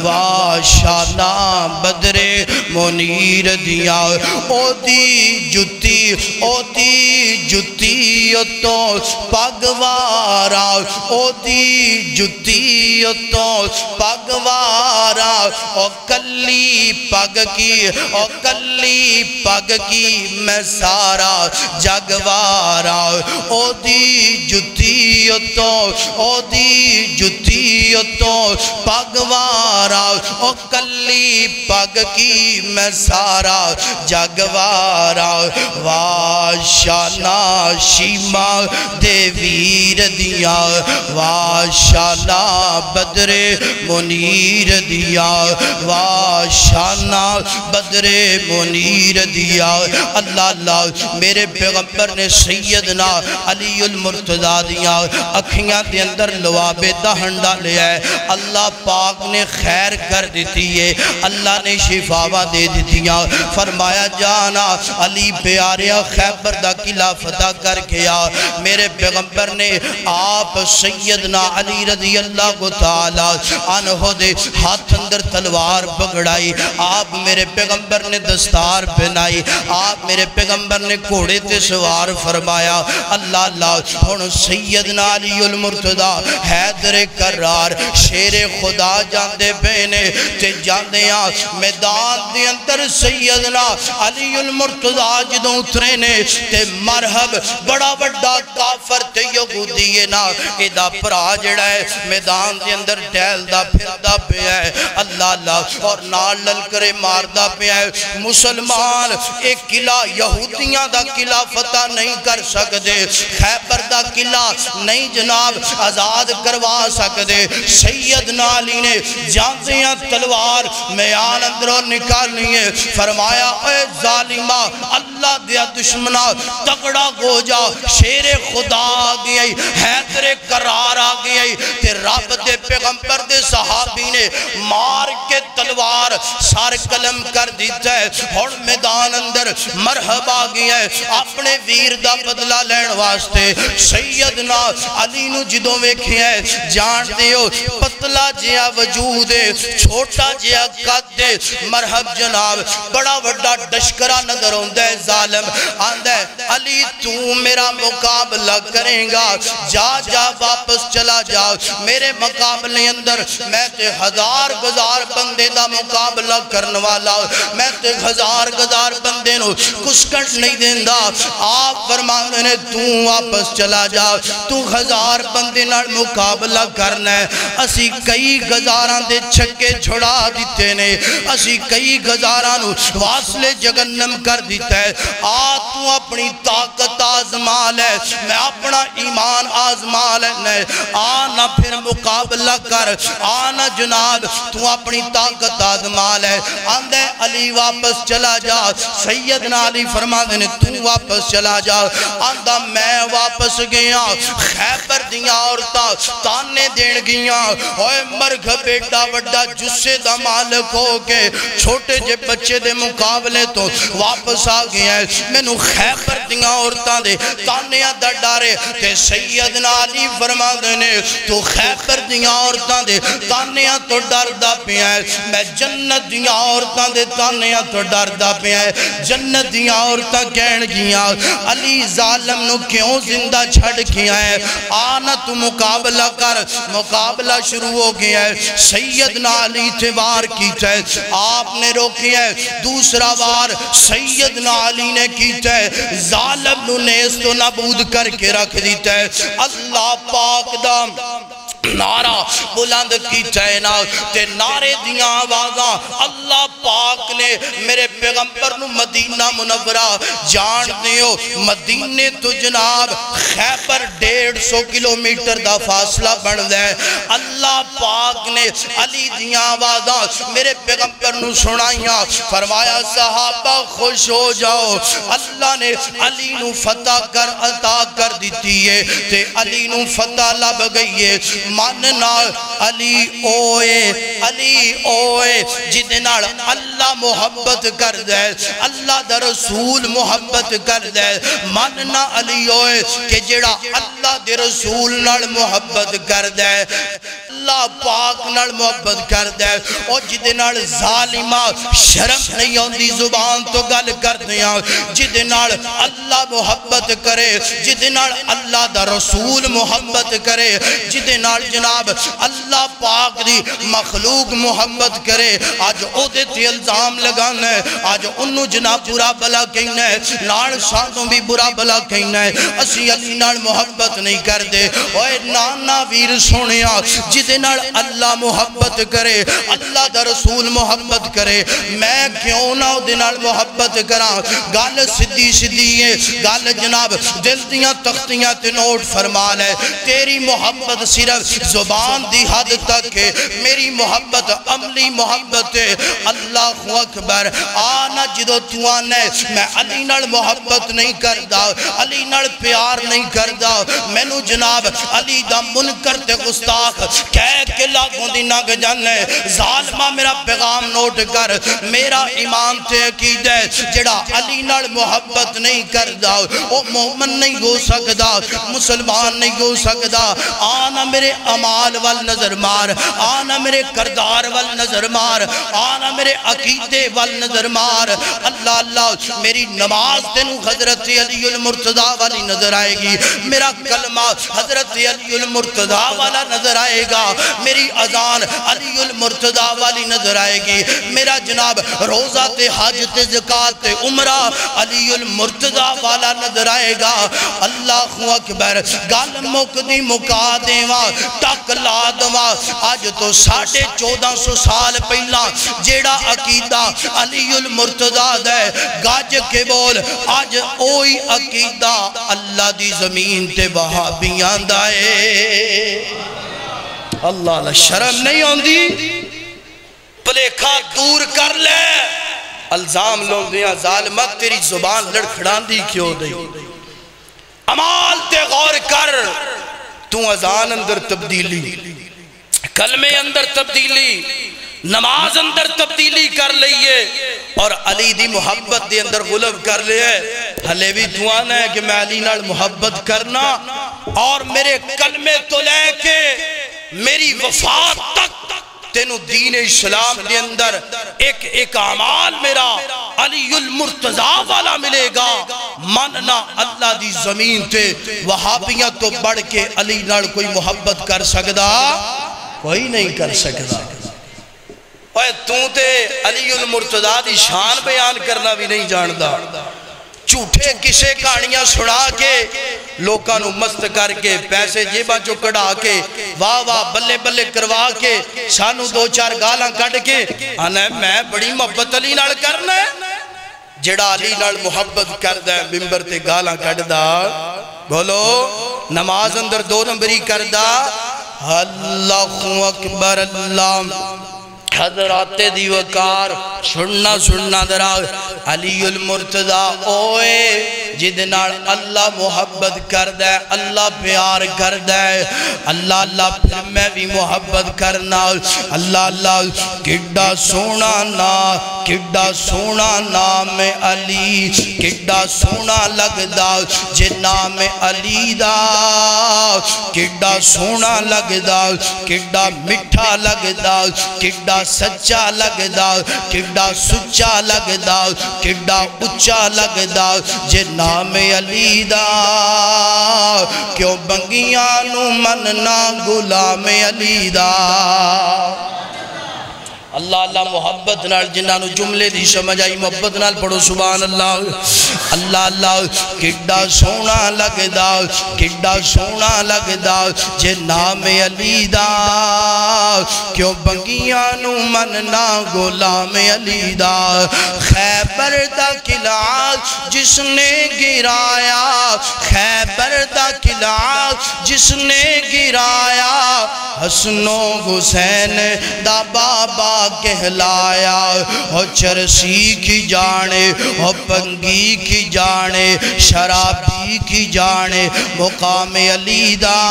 واشانہ بدر منیر دیاں او دی جتی تو پگوارا او دی جتی تو پگوارا او کلی پگ کی میں سارا جگوارا او دی جتی تو پگوارا او کلی پگ کی میں سارا جگوارا واشانہ شیما دے ویر دیا واشانہ بدر منیر دیا واشانہ بدر منیر دیا اللہ اللہ میرے پیغمبر نے سیدنا علی المرتضیٰ دیا اکھیاں دے اندر لواب دہن ڈالے ہے اللہ پاک نے خیر کر دیتی ہے اللہ نے شفاوہ دے دیتیاں فرمایا جانا علی پیاریا خیبر دا قلعہ فتح کر گیا میرے پیغمبر نے آپ سیدنا علی رضی اللہ تعالی عنہ دے ہاتھ اندر تلوار پکڑائی آپ میرے پیغمبر نے دستار پہنائی آپ میرے پیغمبر نے گھوڑے تے سوار فرمایا اللہ اللہ ہن سیدنا علی المرتضیٰ حیدر کرار شیر خدا جاندے بینے تے جاندیاں میدان دے اندر سیدنا علی المرتضیٰ جدوں اترے نے تے مرحب بڑا بڑا کافر تے یہودی ہے نا ایدہ پرا جڑا ہے میدان دے اندر ٹیل دا پھر دا پہ ہے اللہ اللہ اور نال للکرے مار دا پہ ہے مسلمان ایک قلعہ یہودیاں دا قلعہ فتح نہیں کر سکتے خیبر دا قلعہ نہیں جناب آزاد کروا سکتے سیدنا علی نے جانتیاں تلوار میان اندروں نکالنی ہے فرمایا اے ظالمہ اللہ دیا دشمنہ تگڑا گو جا شیر خدا آگئی حیدر قرار آگئی تے رب دے پیغمبر دے صحابی نے مار کے تلوار سار قلم کر دیتا ہے اور میدان اندر مرحب آگئی ہے اپنے ویر دا بدلہ لین واسطے سیدنا علی نو جدوں ویکھی ہے جان دیو پتلا جیا وجود ہے چھوٹا جیا قد ہے مرحب جناب بڑا وڈا ڈشکرہ نظر ہوندہ ہے ظالم آندہ ہے علی تو میرا مقابلہ کریں گا جا جا واپس چلا جا میرے مقابلے اندر میں تے ہزار گزار بندے دا مقابلہ کرنے والا میں تے ہزار گزار بندے نو کسکٹ نہیں دیندہ آپ فرمانے نے تو واپس چلا جا تو ہزار بندے نال مقابلہ کرنا ہے اسی کئی گزاران دے چھکے چھڑا دیتے نے اسی کئی گزاران واصلے جگنم کر دیتا ہے تو اپنی طاقت آزمال ہے میں اپنا ایمان آزمال ہے آنا پھر مقابلہ کر آنا جناب تو اپنی طاقت آزمال ہے آندھے علی واپس چلا جا سیدنا علی فرما دینے تو واپس چلا جا آندھا میں واپس گیا خیبر دیا عورتاں تانے دین گیا اوے مرگ بیٹا وڈا جسے دا مالک ہو کے چھوٹے جے بچے دے مقابلے تو واپس آ گیا ہے میں نو خیبر دیا عورتاں دے تانیاں دا ڈارے تے سیدنا علی فرما دینے تو خیبر دیا عورتاں دے تانیاں تو ڈر دا پیا ہے میں جنت دیا عورتاں دے تانیاں تو ڈر دا پیا ہے جنت دیا عورتاں کہن گیا علی ظالم نو کیوں زندہ چھڑ کیا ہے آنا تو مقابلہ کر مقابلہ شروع ہو گیا ہے سیدنا علی تھے وار کیتا ہے آپ نے روکی ہے دوسرا وار سیدنا علی نے کیتا ہے ظالم نو نیست و نبود کر کے رکھ دیتا ہے اللہ پاک دا نعرہ بلند کی چینا تے نعرے دیاں آوازاں اللہ پاک نے میرے پیغمبر نو مدینہ منورہ جان دیو مدینے تو جناب خیبر 150 کلومیٹر دا فاصلہ بڑھ دے اللہ پاک نے علی دیاں آوازاں میرے پیغمبر نو سنائیاں فرمایا صحابہ خوش ہو جاؤ اللہ نے علی نو فتح کر عطا کر دیتی ہے تے علی نو فتح لب گئی ہے ماننا علی اوئے جدنال اللہ محبت کر دے اللہ دا رسول محبت کر دے ماننا علی اوئے کہ جڑا اللہ دے رسول نال محبت کر دے اللہ پاک نال محبت کر دے اور جدنال ظالمہ شرم نہیں ہوندی زبان تو گل کر دیا جدنال اللہ محبت کرے جدنال اللہ دا رسول محبت کرے جدنال جناب اللہ پاک دی مخلوق محبت کرے آج او دیتی الزام لگانا ہے آج انہوں جناب برا بلا کہنا ہے نال ساتھوں بھی برا بلا کہنا ہے اسی علی نال محبت نہیں کر دے اوہ نانا ویر سونیا جدے نال اللہ محبت کرے اللہ دا رسول محبت کرے میں کیوں نہ دے نال محبت کراں گال سدھی سدھی ہے گال جناب دل دیاں تختیاں تے نوٹ فرمان ہے تیری محبت صرف زبان دی حد تک ہے میری محبت عملی محبت ہے اللہ اکبر آنا جدو تو آنے میں علی نال محبت نہیں کردہ علی نال پیار نہیں کردہ میں نو جناب علی دا منکر تے گستاخ کہہ کے لاغوں دی نگ جانے ظالمہ میرا پیغام نوٹ کر میرا ایمان تے عقید ہے جڑا علی نال محبت نہیں کردہ وہ مومن نہیں ہو سکدا مسلمان نہیں ہو سکدا آنا میرے عمال وال نظر مار آنا میرے کردار وال نظر مار آنا میرے عقیدے وال نظر مار اللہ اللہ میری نماز تینو حضرت علی المرتضی والی نظر آئے گی میرا کلمہ حضرت علی المرتضی والا نظر آئے گا میری اذان علی المرتضی والی نظر آئے گی، میرا جناب روزہ تے حج تے زکات تے عمرہ علی المرتضی والا نظر آئے گا۔ اللہ اکبر، گل مکدی مکا دیواں ٹک لا دواں، آج تو 1450 سال پہلا جیڑا عقیدہ علی المرتضی دے گاج کے بول، آج اوہی عقیدہ اللہ دی زمین تے وہابیاں دائے۔ اللہ اللہ شرم نہیں ہوندی؟ پلیکھا دور کر لے، الزام لوگ دیا ظالمت تیری زبان لڑکھڑان دی کیوں دی؟ عمال تے غور کر، تو اذان اندر تبدیلی، کلمے اندر تبدیلی، نماز اندر تبدیلی کر لئیے، اور علی دی محبت دی اندر غلب کر لئے۔ ہلے بھی دعانا ہے کہ میں علی نال محبت کرنا، اور میرے کلمے تو لے کے میری وفات تک تینو دین اسلام دے اندر ایک عمال میرا علی المرتضی والا ملے گا۔ ماننا اللہ دی زمین تے وہابیاں تو بڑھ کے علی نال کوئی محبت کر سکدا؟ کوئی نہیں کر سکدا۔ اوہ تو تے علی المرتضی دی شان بیان کرنا بھی نہیں جاندا، جھوٹے کسے کہانیاں سنا کے لوکاں نو مست کر کے پیسے جیباں چو کڑا کے واہ واہ بلے بلے کروا کے سانو 2-4 گالاں کٹ کے آنا ہے میں بڑی محبت علی نال کرنا ہے۔ جڑا علی نال محبت کردہ ہے ممبر تے گالاں کٹ دا، بولو نماز اندر 2 نمبری کردہ، اللہ اکبر اللہ حضرات دی وقار سننا درا علی المرتضی اوئے جدنال اللہ محبت کردہ ہے، اللہ پیار کردہ ہے، اللہ اللہ پھر میں بھی محبت کرنا، اللہ اللہ کڈا سونا نام علی، کڈا سونا لگدا جے نام علی دا، کڈا سونا لگدا، کڈا مٹھا لگدا، کڈا سچا لگدا، کڈا سچا لگدا، کڈا اچا لگدا جے نام علی دا، کیوں بنگیاں نو مننا غلام علی دا۔ اللہ اللہ محبت نال جنہاں جملے دی سمجھ آئی محبت نال پڑھو سبحان اللہ۔ اللہ اللہ کڈا سونا لگدا، کڈا سونا لگدا جے نام علی دا، کیوں بنگیاں نو مننا غلام علی دا۔ خیبر دا قلعہ جس نے گرایا، خیبر دا قلعہ جس نے گرایا، حسن و حسین دا بابا کہلایا، اور چرسی کی جانے اور پنگی کی جانے، شرابی کی جانے مقام علی دا،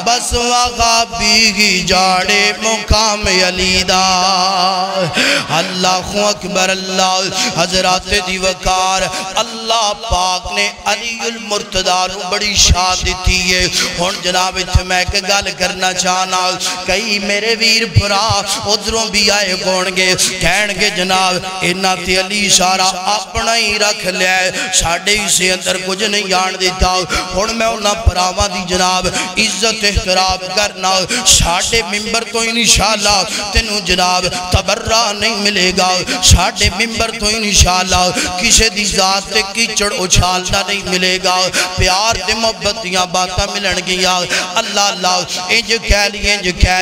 بس وغابی کی جانے مقام علی دا۔ اللہ اکبر اللہ حضرات دی وقار، اللہ پاک نے علی المرتضی نو بڑی شان دیتی ہے۔ ہن جناب اتھے میں ایک گل کرنا چاہنا، کئی میرے ویر پرا ادھروں بھی آئے گونگے کہنگے جناب انہاں تے علی سارا اپنا ہی رکھ لیا ہے، ساڑھے اسے اندر کچھ نہیں جان دیتا۔ ہن میں انہاں پراواں دی جناب عزت احترام کرنا، ساڑھے ممبر تو انشاءاللہ تینوں جناب تبرہ نہیں ملے گا، ساڑھے ممبر تو انشاءاللہ کسے دی ذات تے کیچڑ اچھالنا نہیں ملے گا، پیار تے محبتیاں باتاں ملن گیا۔ اللہ اللہ انج کہہ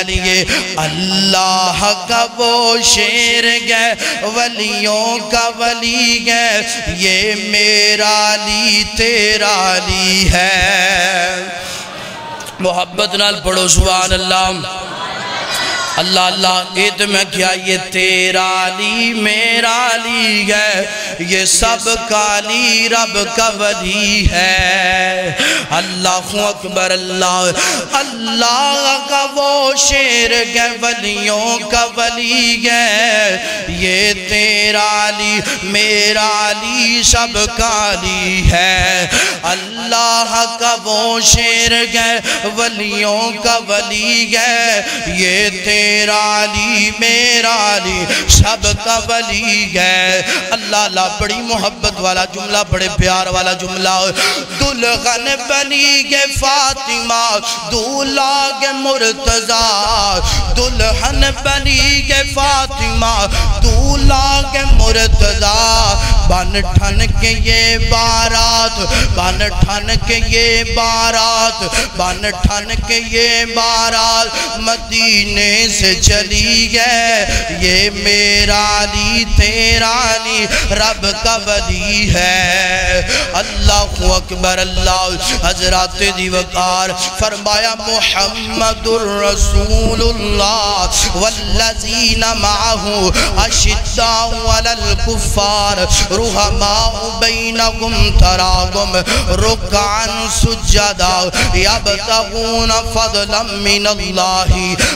لیے اللہ کا وہ شیر گئے ولیوں کا ولی گئے، یہ میرا علی تیرا علی ہے۔ محبت نال پڑھو سبحان اللہ۔ اللہ اللہ ایت میں کیا یہ تیرا علی میرا علی ہے، یہ سب کا علی رب کا ولی ہے۔ اللہ اکبر اللہ اللہ کا وہ شیر گئے ولیوں کا ولی ہے، یہ تیرا علی میرا علی سب کا علی ہے۔ اللہ اللہ کا وہ شیر گئے ولیوں کا ولی گئے یہ تیرا علی میرا علی سب کا ولی گئے اللہ اللہ بڑی محبت والا جملہ بڑے پیار والا جملہ دلہن بنی گے فاطمہ دولہا گے مرتضی دلہن بنی گے فاطمہ دولہا گے مرتضی بن ٹھن کے یہ بارات بن ٹھن کے یہ بارات بن ٹھن کے یہ بارات مدینے سے چلی گئے یہ میرا علی تیرا علی رب کا ولی ہے اللہ اکبر اللہ حضرات دی وقار فرمایا محمد الرسول اللہ والذین معه اشداء علی الکفار رحماء بینہم تراہم رکعا سجدا یبتغون فضلا من اللہ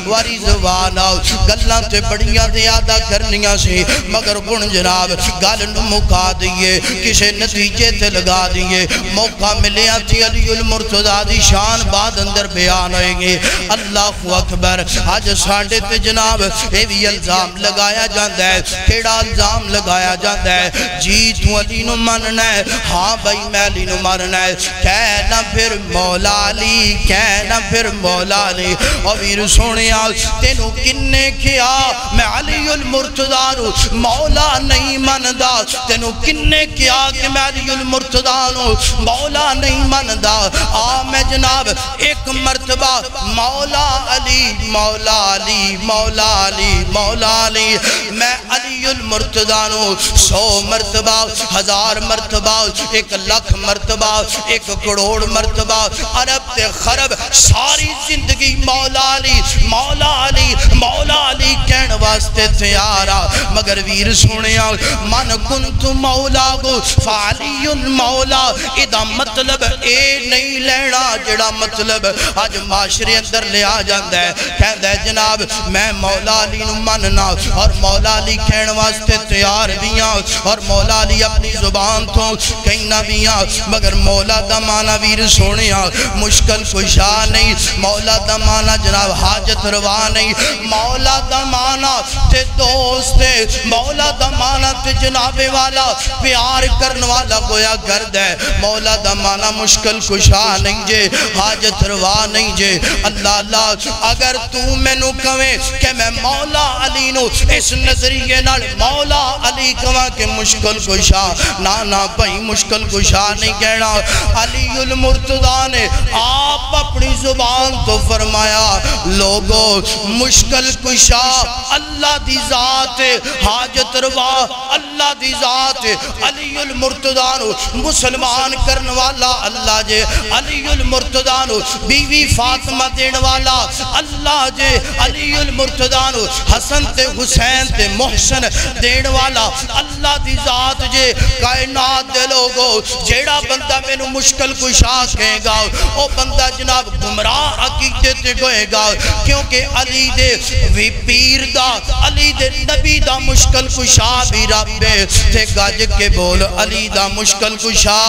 ورضوانا گلاں تے بڑیاں زیادہ کرنیاں سی مگر گن جناب گل نو مکا دیئے کسے نتیجے تے لگا دیئے موقع ملیا تھی علی المرتضی دی شان بعد اندر بیان ہوئیں گے اللہ اکبر آج ساڑھے تے جناب اے بھی الزام لگایا جاندہ ہے کیڑا الزام لگایا جاندہ ہے جی تو علی نو ماننا ہے ہاں بھائی میں علی نو ماننا ہے کہنا پھر مولا علی کہنا پھر مولا علی اور ویر سونے آج تینو کنے کیا میں علی المرتضی نو مولا نہیں ماندا تینو کنے کیا کہ میں علی المرتضی نو مولا نہیں ماندا آ میں جناب ایک مرتبہ مولا علی مولا علی مولا علی مولا علی میں علی المرتضی نو 100 مرتبہ 1000 مرتبہ 1,00,000 مرتبہ 1 کروڑ مرتبہ عرب تے خرب ساری زندگی مولا علی مولا علی مولا علی کہن واسطے تیارا مگر ویر سنیا من کنت مولا گو فعلی المولا ادا مطلب اے نہیں لینا جڑا مطلب آج معاشرے اندر لیا جاندہ ہے کہندہ ہے جناب میں مولا علی نو مننا اور مولا علی کہن واسطے تیار بیاں اور مولا علی اپنی زبان تو کہنا بیاں مگر مولا دا مانا ویر سونیا مشکل کشا نہیں مولا دا مانا جناب حاجت روا نہیں مولا دا مانا تے دوست مولا دا مانا تے جناب والا پیار کرن والا گویا گرد ہے مولا دا مانا مشکل کشا نہیں جے حاجت روا نہیں جے اللہ اللہ اگر تو میں نو کہیں کہ میں مولا علی نو اس نظریے نال مولا علی کہاں کہ مشکل کشا نا بھائی مشکل کشا نہیں کہنا علی المرتضی نے آپ اپنی زبان تو فرمایا لوگو مشکل کشا اللہ دی ذات حاجت روا اللہ دی ذات علی المرتضی نو مسلمان کرن والا اللہ جے علی المرتضی نو بیوی فاطمہ دین والا اللہ جے علی المرتضی نو حسن تے حسین تے محسن دین والا اللہ دی ذات جے کائنات دے لوگو جیڑا بندہ میں نو مشکل کشا کہیں گا او بندہ جناب گمراہ عقیدے تے گوئے گا کیونکہ علی دے وی پیر دا علی دے نبی دا مشکل کشا بھی رب تے گاج کے بول علی دا مشکل کشا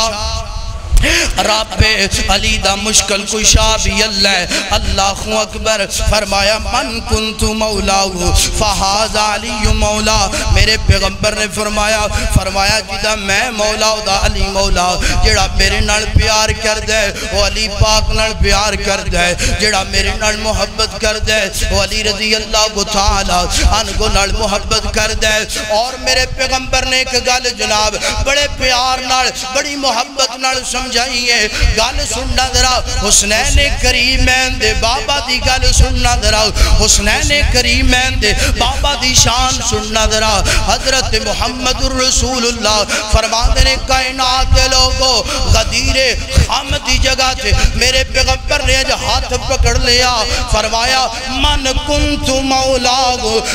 رب علی دا مشکل کشا بھی اللہ اللہ اکبر فرمایا من کنت مولاہو فہاز علی مولا میرے پیغمبر نے فرمایا جدا میں مولا دا علی مولا جڑا میرے نال پیار کر دے وہ علی پاک نال پیار کر دے جڑا میرے نال محبت کر دے وہ علی رضی اللہ تعالی عنہ نال محبت کر دے اور میرے پیغمبر نے ایک گل جناب بڑے پیار نال بڑی محبت نال سمجھائیے گل سننا درا حسنین کریمین دے بابا دی گل سننا درا حسنین کریمین دے بابا دی شان سننا درا حضرت محمد الرسول اللہ فرماندے نے کائنات دے لوگو غدیر خام دی جگہ تھے میرے پیغمبر نے اج ہاتھ پکڑ لیا فرمایا من کنت مولا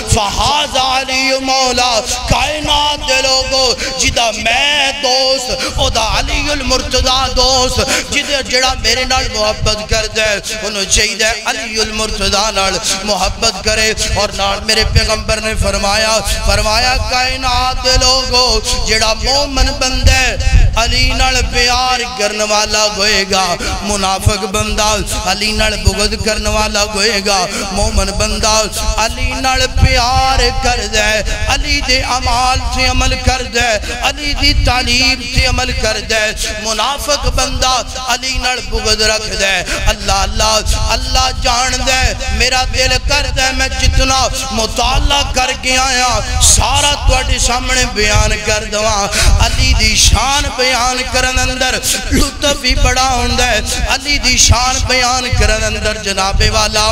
فہاز علی مولا کائنات دے لوگو جدا میں دوست او دا علی المرتضی دوست دوست جڑا میرے نال محبت کردا ہے انہوں چاہیے علی المرتضی نال محبت کرے اور نال میرے پیغمبر نے فرمایا کائنات دے لوگو جڑا مومن بندہ علی نال پیار کرنے والا ہوئے گا منافق بندہ علی نال بغض کرنے والا ہوئے گا مومن بندہ علی نال پیار کر دے علی دے اعمال سے عمل کر دے علی دی تعلیم سے عمل کر دے منافق بندہ علی نال بغض رکھ دے اللہ جان دے میرا دل کر دے میں جتنا مطالعہ کر کے آیا سارا تواڈے سامنے بیان کر دواں علی دی شان بیان کرن اندر لطف بھی بڑا ہوندا ہے علی دی شان بیان کرن اندر جناب والا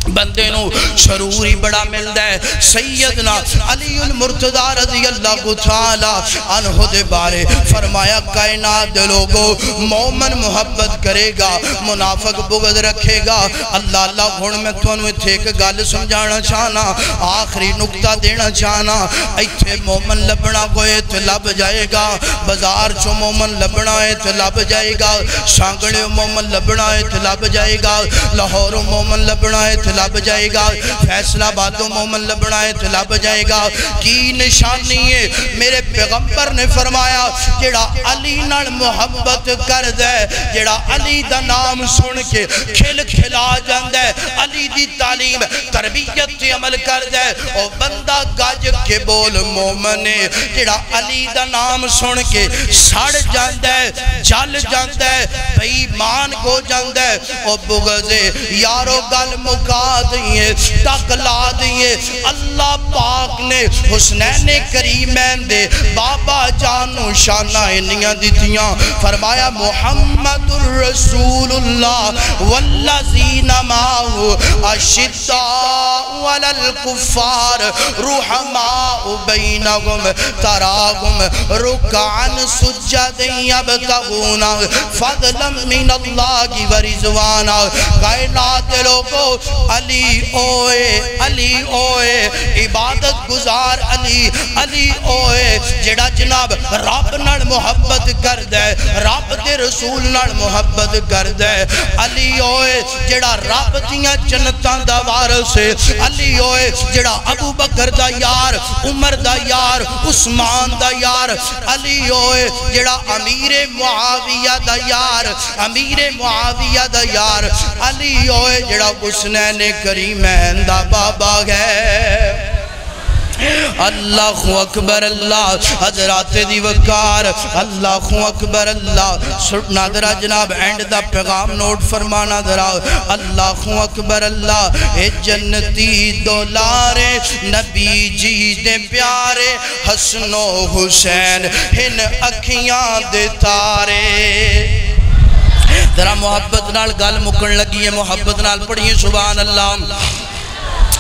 بندے نو شرور ہی بڑا ملدا ہے سیدنا علی المرتضی رضی اللہ تعالی عنہ دے بارے فرمایا کائنات دے لوگو مومن محبت کرے گا منافق بغض رکھے گا اللہ ہن میں تانوں ایتھے ایک گل سمجھانا چاہنا آخری نقطہ دینا چاہنا ایتھے مومن لبنا کوئی تے لب جائے گا بازار چوں مومن لبنا ہے تے لب جائے گا شانگڑے مومن لبنا ہے تے لب جائے گا لاہور مومن لبنا ہے تے لب جائے گا فیصلہ بادوں مومن لبنا ہے تو لب جائے گا کی نشانی ہے میرے پیغمبر نے فرمایا جڑا علی نال محبت کر دے جڑا علی دا نام سن کے کھل کھلا جاندے علی دی تعلیم تربیت سے عمل کر دے او بندہ گاج کے بول مومن ہے جڑا علی دا نام سن کے سڑ جاندے جل جاندے بے ایمان ہو جاندے او بغض یارو گل مکا دیئے تقلا دیئے اللہ پاک نے حسنین کریمین دے بابا جانو شانہ انیاں دیتیاں فرمایا محمد الرسول اللہ والذین ماہو اشداء علی الکفار رحماء بینہم تراہم رکعن سجد یبتغون فضلا من اللہ ورزوانا کائنات لوگو علی اوئے عبادت گزار علی اوئے جڑا جناب رب نال محبت کر دے رب دے رسول نال محبت کر دے علی اوئے جڑا رب دیاں جنتاں دا وارث ہے علی اوئے جڑا ابو بکر دا یار عمر دا یار عثمان دا یار علی اوئے جڑا امیر معاویہ دا یار علی اوئے جڑا حسنین کریمین دا بابا ہے اللہ اکبر اللہ حضرات دی وقار اللہ اکبر اللہ نادرہ جناب اینڈ دا پیغام نوٹ فرمانا درہ اللہ اکبر اللہ اے جنتی دولارے نبی جی دے پیارے حسن و حسین ہن اکھیاں دے تارے ذرا محبت نال گل مکن لگی ہے محبت نال پڑھئے سبحان اللہ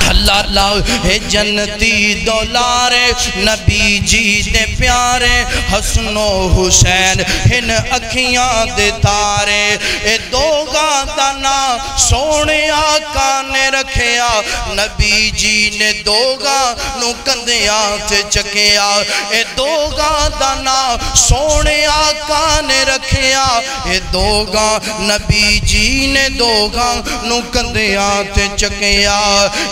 اللہ اے جنتی دولارے نبی جی دے پیارے حسن و حسین ہن اکھیاں دے تارے اے دوگاں دانا سونے آقا نے رکھیا نبی جی نے دوگاں نو کندیاں تے چکیا اے دوگاں دانا سونے آقا نے رکھیا اے دوگاں نبی جی نے دوگاں نو کندیاں تے چکیا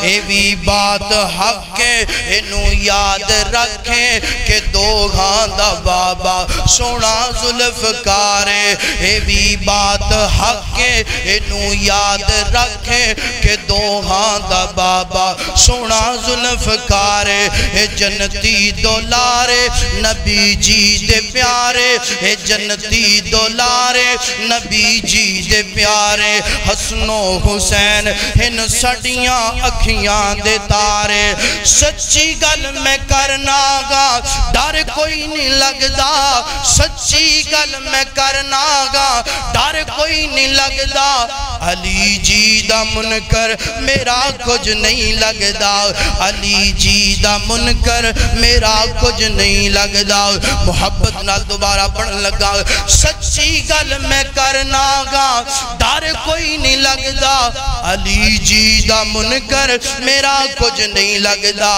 اے بھی بات حق ہے انہوں یاد رکھیں کہ دوگاں دا بابا سونا ذوالفقارے اے بھی بات حق ہے انہوں یاد رکھیں کہ دوگاں دا بابا سونا ذوالفقارے اے جنتی دولارے نبی جی دے پیارے اے جنتی دولارے نبی جی دے پیارے حسن و حسین ہن سڑیاں اکھیاں دے تارے سچی گل میں کرنا گا ڈر کوئی نہیں لگدا سچی گل میں کرنا گا ڈر کوئی نہیں لگدا علی جی دا منکر میرا کچھ نہیں لگدا علی جی دا منکر میرا کچھ نہیں لگدا محبت نال دوبارہ پڑھن لگا سچی گل میں کرنا گا ڈر کوئی نہیں لگدا علی جی دا منکر میرا کچھ نہیں لگدا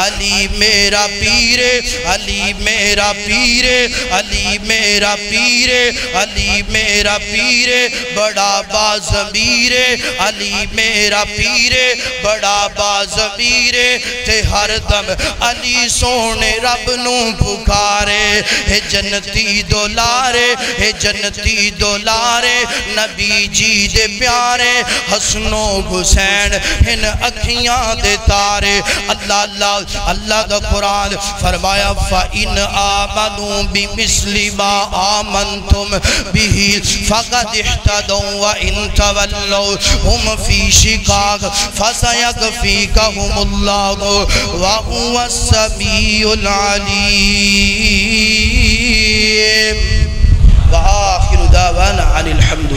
علی میرا پیر علی میرا پیر علی میرا پیر علی میرا پیر بڑا باضمیر علی میرا پیر بڑا باضمیر تے ہر دم علی سونے رب نو پکارے اے جنتی دولارے اے جنتی دولارے نبی جی دے پیارے حسن و حسین ان اکھیاں دے تارے اللہ اللہ اللہ دا قرآن فرمایا فَإِنْ آمَنُوا بِمِثْلِ مَا آمَنْتُمْ بِهِ فَقَدْ اهْتَدَوْا وَإِنْ تَوَلَّوْا هُمْ فِي شِقَاقٍ فَسَيَكْفِيكَهُمُ اللَّهُ وَهُوَ السَّمِيعُ الْعَلِيمُ وآخر دعوانا عن الحمد